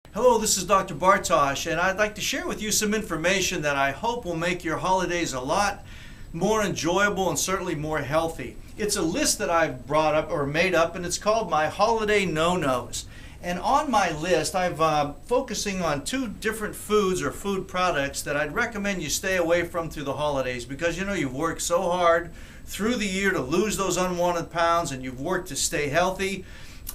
Hello, this is Dr. Bartosh, and I'd like to share with you some information that I hope will make your holidays a lot more enjoyable and certainly more healthy. It's a list that I've brought up or made up, and it's called my Holiday No Nos. And on my list, I've focusing on two different foods or food products that I'd recommend you stay away from through the holidays, because you know you've worked so hard through the year to lose those unwanted pounds, and you've worked to stay healthy.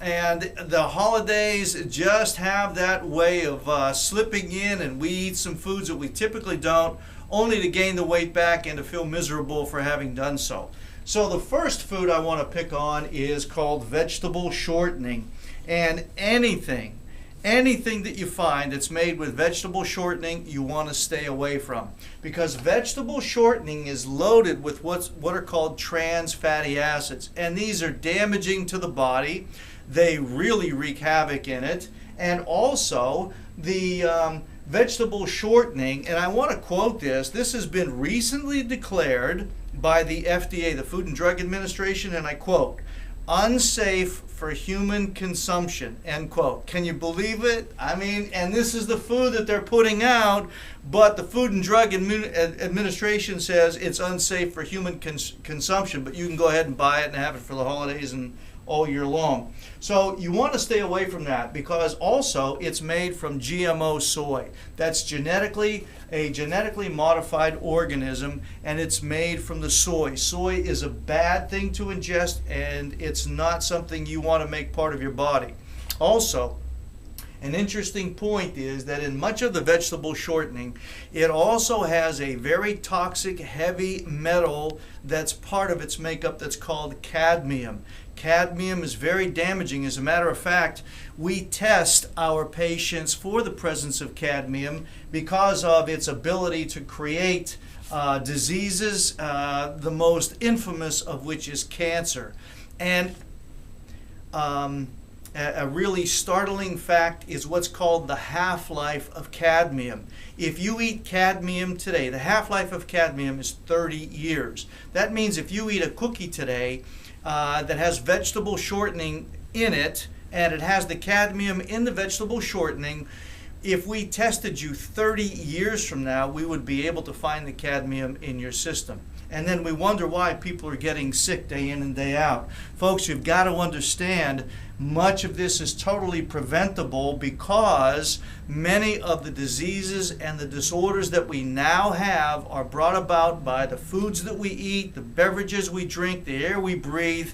And the holidays just have that way of slipping in, and we eat some foods that we typically don't, only to gain the weight back and to feel miserable for having done so. So the first food I want to pick on is called vegetable shortening. And anything that you find that's made with vegetable shortening, you want to stay away from. Because vegetable shortening is loaded with what are called trans fatty acids. And these are damaging to the body. They really wreak havoc in it. And also the vegetable shortening, and I want to quote this has been recently declared by the FDA, the Food and Drug Administration, and I quote, unsafe for human consumption, end quote. Can you believe it? I mean, and this is the food that they're putting out, but the Food and Drug Administration says it's unsafe for human consumption, but you can go ahead and buy it and have it for the holidays and all year long. So you want to stay away from that, because also it's made from GMO soy. That's a genetically modified organism, and it's made from the soy. Soy is a bad thing to ingest, and it's not something you want to make part of your body. Also, an interesting point is that in much of the vegetable shortening, it also has a very toxic heavy metal that's part of its makeup that's called cadmium. Cadmium is very damaging. As a matter of fact, we test our patients for the presence of cadmium because of its ability to create diseases, the most infamous of which is cancer. And a really startling fact is what's called the half-life of cadmium. If you eat cadmium today, the half-life of cadmium is 30 years. That means if you eat a cookie today that has vegetable shortening in it, and it has the cadmium in the vegetable shortening, if we tested you 30 years from now, we would be able to find the cadmium in your system. And then we wonder why people are getting sick day in and day out. Folks, you've got to understand much of this is totally preventable, because many of the diseases and the disorders that we now have are brought about by the foods that we eat, the beverages we drink, the air we breathe,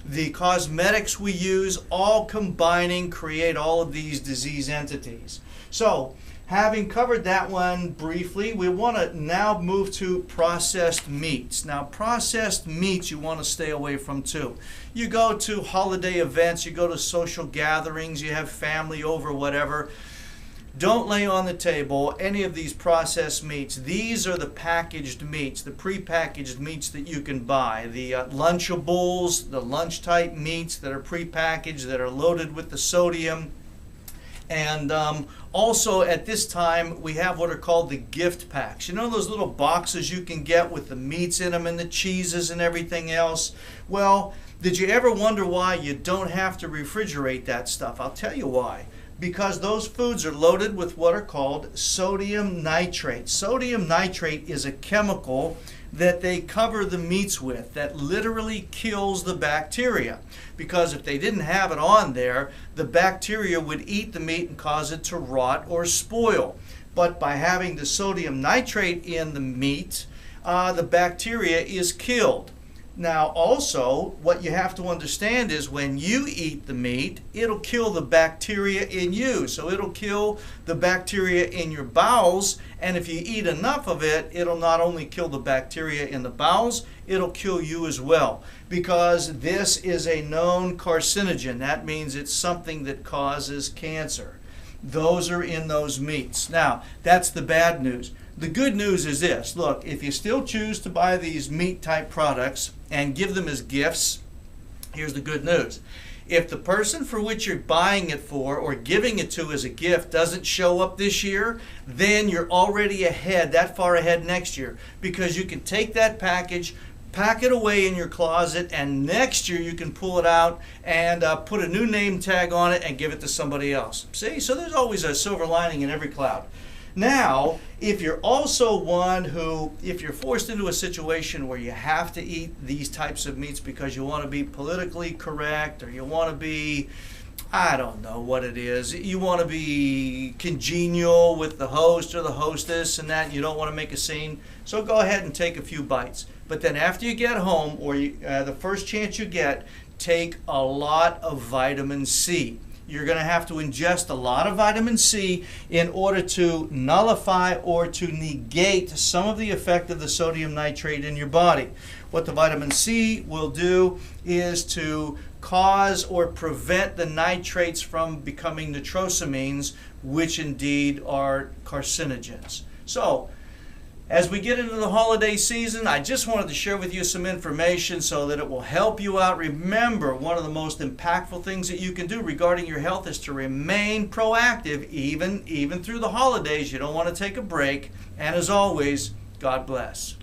the cosmetics we use, all combining create all of these disease entities. So, having covered that one briefly, we want to now move to processed meats. Now, processed meats you want to stay away from too. You go to holiday events, you go to social gatherings, you have family over, whatever. Don't lay on the table any of these processed meats. These are the packaged meats, the prepackaged meats that you can buy. The Lunchables, the lunch-type meats that are prepackaged, that are loaded with the sodium. And also at this time we have what are called the gift packs. You know those little boxes you can get with the meats in them and the cheeses and everything else? Well, did you ever wonder why you don't have to refrigerate that stuff? I'll tell you why. Because those foods are loaded with what are called sodium nitrate. Sodium nitrate is a chemical that they cover the meats with that literally kills the bacteria. Because if they didn't have it on there, the bacteria would eat the meat and cause it to rot or spoil. But by having the sodium nitrate in the meat, the bacteria is killed. Now also, what you have to understand is when you eat the meat, it'll kill the bacteria in you. So it'll kill the bacteria in your bowels, and if you eat enough of it, it'll not only kill the bacteria in the bowels, it'll kill you as well. Because this is a known carcinogen. That means it's something that causes cancer. Those are in those meats. Now, that's the bad news. The good news is this. Look, if you still choose to buy these meat-type products and give them as gifts, here's the good news. If the person for which you're buying it for or giving it to as a gift doesn't show up this year, then you're already ahead, that far ahead next year. Because you can take that package, pack it away in your closet, and next year you can pull it out and put a new name tag on it and give it to somebody else. See, so there's always a silver lining in every cloud. Now, if you're also one who, if you're forced into a situation where you have to eat these types of meats because you want to be politically correct, or you want to be, I don't know what it is, you want to be congenial with the host or the hostess and that, you don't want to make a scene, so go ahead and take a few bites. But then after you get home, or the first chance you get, take a lot of vitamin C. You're going to have to ingest a lot of vitamin C in order to nullify or to negate some of the effect of the sodium nitrate in your body. What the vitamin C will do is to cause or prevent the nitrates from becoming nitrosamines, which indeed are carcinogens. So, as we get into the holiday season, I just wanted to share with you some information so that it will help you out. Remember, one of the most impactful things that you can do regarding your health is to remain proactive even through the holidays. You don't want to take a break. And as always, God bless.